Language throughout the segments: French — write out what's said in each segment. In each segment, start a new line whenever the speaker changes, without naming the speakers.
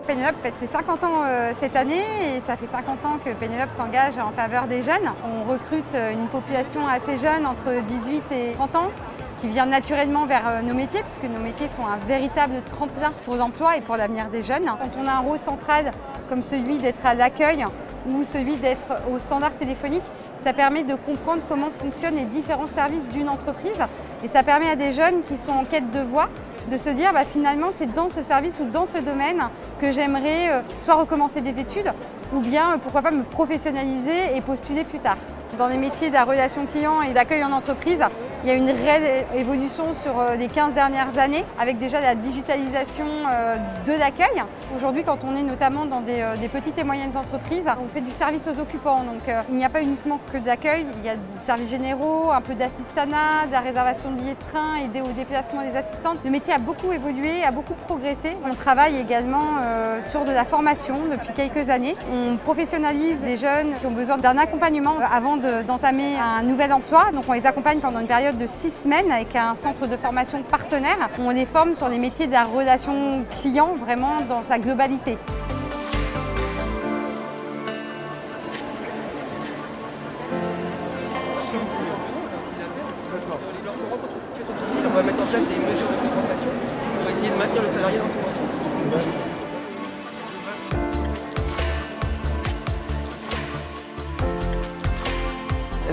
Pénélope fête ses 50 ans cette année et ça fait 50 ans que Pénélope s'engage en faveur des jeunes. On recrute une population assez jeune, entre 18 et 30 ans, qui vient naturellement vers nos métiers, puisque nos métiers sont un véritable tremplin pour l'emploi et pour l'avenir des jeunes. Quand on a un rôle central comme celui d'être à l'accueil ou celui d'être au standard téléphonique, ça permet de comprendre comment fonctionnent les différents services d'une entreprise et ça permet à des jeunes qui sont en quête de voie de se dire finalement c'est dans ce service ou dans ce domaine que j'aimerais soit recommencer des études ou bien pourquoi pas me professionnaliser et postuler plus tard. Dans les métiers de la relation client et d'accueil en entreprise, il y a une réelle évolution sur les 15 dernières années avec déjà la digitalisation de l'accueil. Aujourd'hui, quand on est notamment dans des petites et moyennes entreprises, on fait du service aux occupants. Donc il n'y a pas uniquement que de l'accueil, il y a des services généraux, un peu d'assistanat, de la réservation de billets de train, aider au déplacement des assistantes. Le métier a beaucoup évolué, a beaucoup progressé. On travaille également sur de la formation depuis quelques années. On professionnalise les jeunes qui ont besoin d'un accompagnement avant d'entamer un nouvel emploi. Donc on les accompagne pendant une période de 6 semaines avec un centre de formation partenaire. On les forme sur les métiers de la relation client vraiment dans sa globalité.
Lorsqu'on rencontre une situation difficile, on va mettre en place des mesures de compensation pour essayer de maintenir le salarié dans son emploi.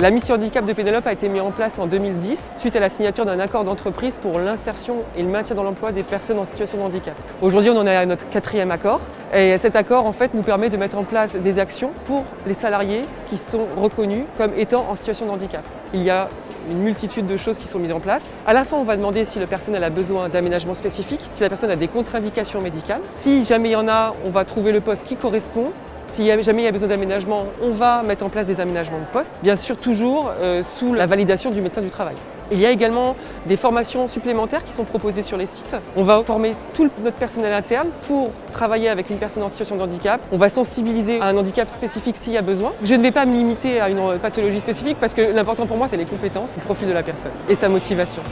La mission handicap de Pénélope a été mise en place en 2010 suite à la signature d'un accord d'entreprise pour l'insertion et le maintien dans l'emploi des personnes en situation de handicap. Aujourd'hui, on en est à notre 4e accord et cet accord en fait, nous permet de mettre en place des actions pour les salariés qui sont reconnus comme étant en situation de handicap. Il y a une multitude de choses qui sont mises en place. À la fin, on va demander si la personne a besoin d'aménagement spécifique, si la personne a des contre-indications médicales. Si jamais il y en a, on va trouver le poste qui correspond. Si jamais il y a besoin d'aménagement, on va mettre en place des aménagements de poste, bien sûr toujours sous la validation du médecin du travail. Il y a également des formations supplémentaires qui sont proposées sur les sites. On va former tout notre personnel interne pour travailler avec une personne en situation de handicap. On va sensibiliser à un handicap spécifique s'il y a besoin. Je ne vais pas me limiter à une pathologie spécifique parce que l'important pour moi, c'est les compétences, le profil de la personne et sa motivation.